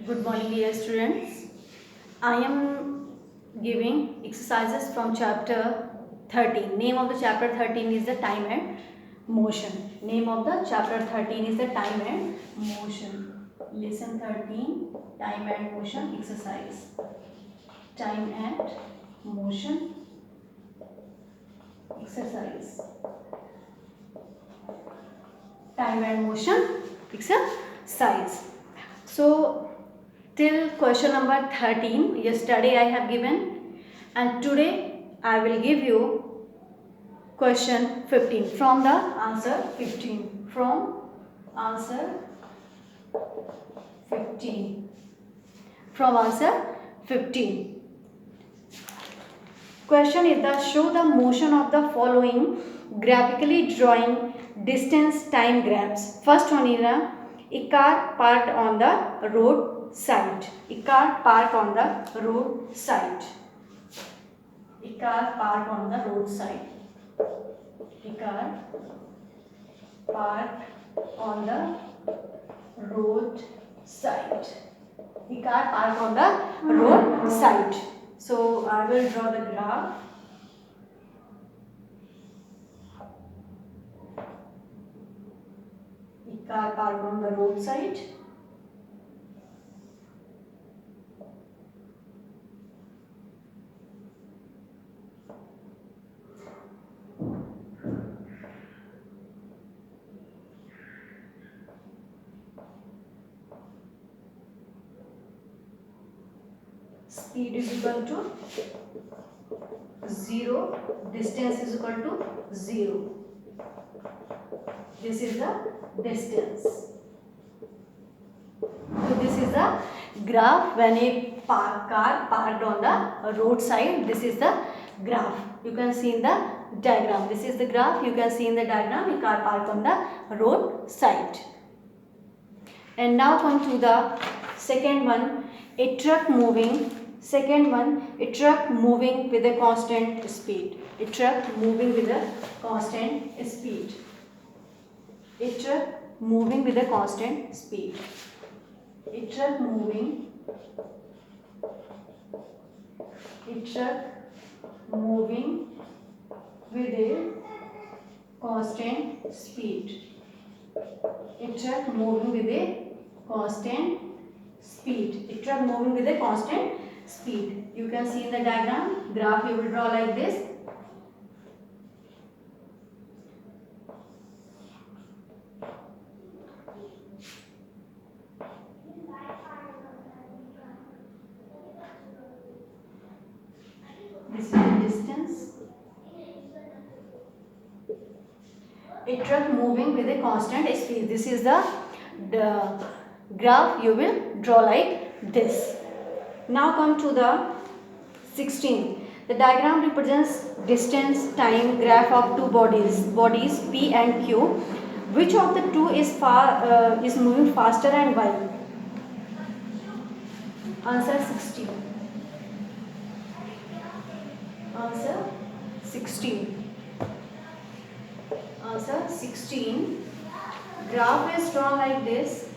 Good morning, dear students. I am giving exercises from chapter 13. Name of the chapter 13 is the time and motion. Name of the chapter 13 is the time and motion. Lesson 13, time and motion exercise. Time and motion exercise. Time and motion exercise. So till question number 13 yesterday I have given, and today I will give you question 15 from the answer 15. From answer 15. From answer 15. Question is the show the motion of the following graphically drawing distance time graphs. First one is a car parked on the road side. A car parked on the road side. A car parked on the road side. A car parked on the road side. A car parked on the road side. So I will draw the graph. A car parked on the roadside. Speed is equal to 0, distance is equal to 0. This is the distance. So this is the graph when a car parked on the roadside. This is the graph. You can see in the diagram. This is the graph. You can see in the diagram a car parked on the roadside. And now come to the second one, a truck moving. Second one, a truck moving with a constant speed. A truck moving with a constant speed. A truck moving with a constant speed. A truck moving. A truck moving with a constant speed. A truck moving with a constant speed. A truck moving with a constant speed. You can see in the diagram, graph you will draw like this. This is the distance. A truck moving with a constant speed. This is the graph you will draw like this. Now come to the 16. The diagram represents distance time graph of two bodies P and Q. Which of the two is moving faster and why? Answer 16. Answer 16. Answer 16. Graph is drawn like this.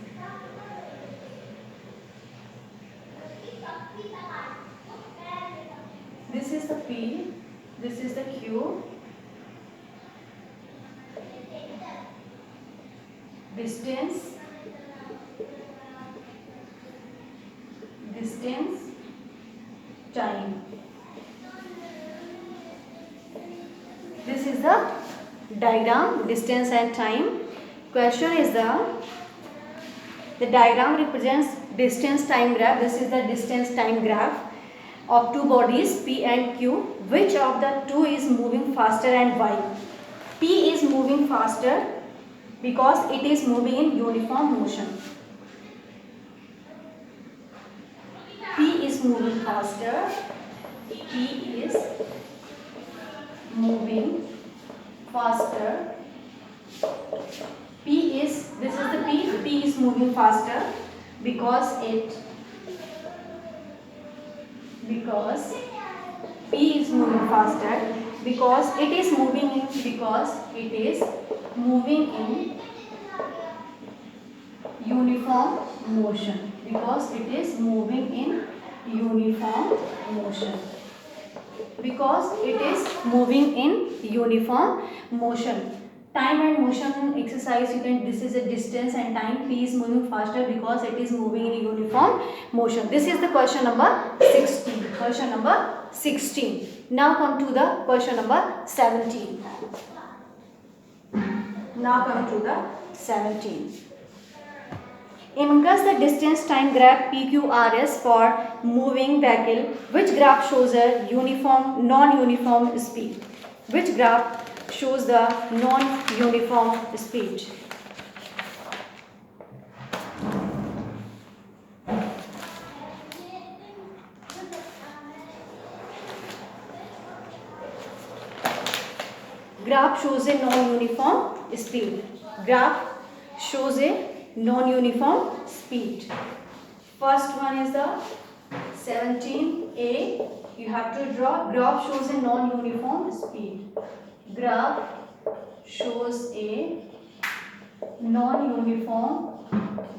This is the P, this is the Q. Distance, time. This is the diagram, distance and time. Question is the diagram represents distance time graph. This is the distance time graph of two bodies P and Q. Which of the two is moving faster and why? P is moving faster because it is moving in uniform motion. P is moving faster. P is moving faster. This is the P. P is moving faster because P is moving faster because it is moving in uniform motion because it is moving in uniform motion. Because it is moving in uniform motion. Time and motion exercise, you can, this is a distance and time. P is moving faster because it is moving in uniform motion. This is the question number 16. Question number 16. Now come to the question number 17. Now come to the 17. Imagine the distance time graph PQRS for moving vehicle. Which graph shows a uniform, non-uniform speed? Which graph shows the non-uniform speed? Graph shows a non-uniform speed. Graph shows a non-uniform speed. First one is the 17A. You have to draw. Graph shows a non-uniform speed. Graph shows a non-uniform.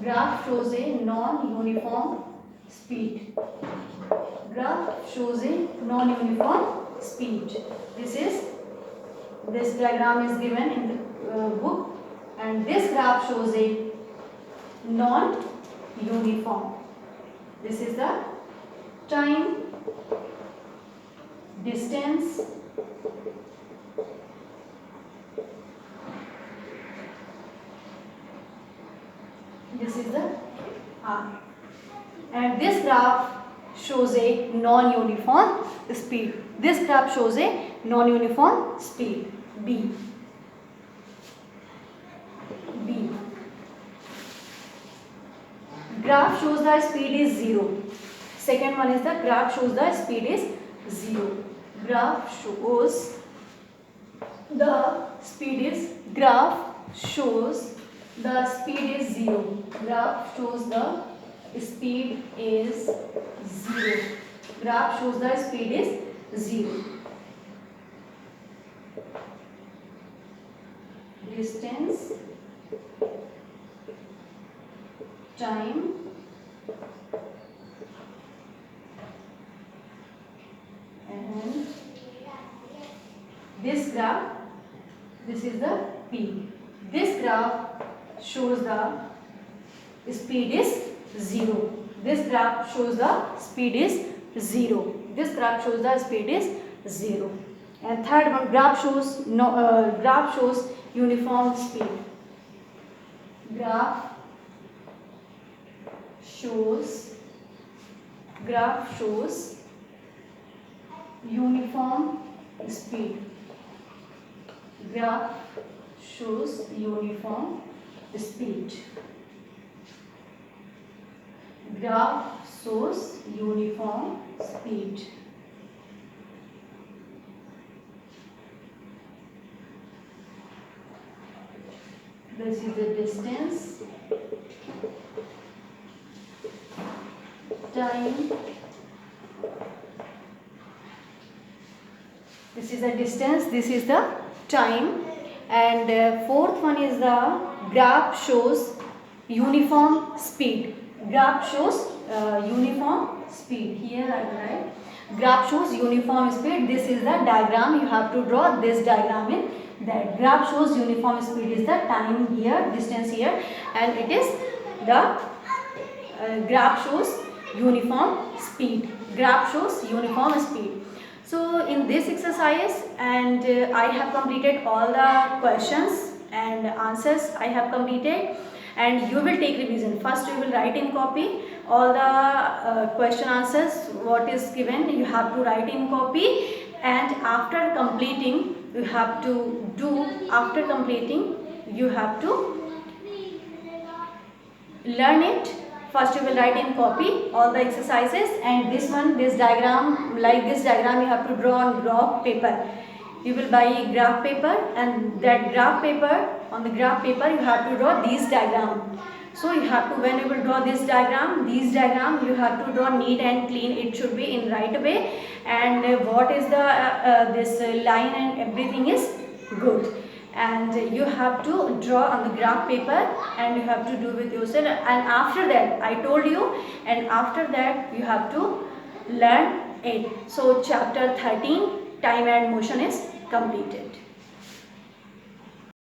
Graph shows a non-uniform speed. Graph shows a non-uniform speed. This diagram is given in the book, and this graph shows a non-uniform. This is the time, distance, this is the R, and this graph shows a non-uniform speed. This graph shows a non-uniform speed, B. Graph shows the speed is 0. Second one is the graph shows the speed is 0. Graph shows the speed is 0. Graph shows the speed is 0. Graph shows the speed is 0. Graph shows the speed is 0. Distance, time, and this graph, this is the P. This graph shows the speed is 0. This graph shows the speed is 0. This graph shows the speed is 0. And third one, graph shows uniform speed. Graph shows uniform speed. Graph shows uniform speed. Graph shows uniform speed. This is the distance, time, this is the distance, this is the time, and fourth one is the graph shows uniform speed. Graph shows uniform speed. Here I will write graph shows uniform speed. This is the diagram. You have to draw this diagram in that. Graph shows uniform speed is the time here, distance here, and it is the graph shows uniform speed. Graph shows uniform speed. So in this exercise, and I have completed all the questions and answers I have completed, and you will take revision. First you will write in copy all the question answers what is given, you have to write in copy, and after completing you have to do, after completing you have to learn it. First you will write in copy all the exercises, and this one, this diagram, like this diagram you have to draw on graph paper. You will buy a graph paper, and that graph paper, on the graph paper you have to draw these diagram. So you have to, when you will draw this diagram, these diagram you have to draw neat and clean. It should be in right way, and what is the this line and everything is good. and you have to draw on the graph paper and you have to do with yourself, and after that I told you, and after that you have to learn it. So chapter 13 time and motion is completed.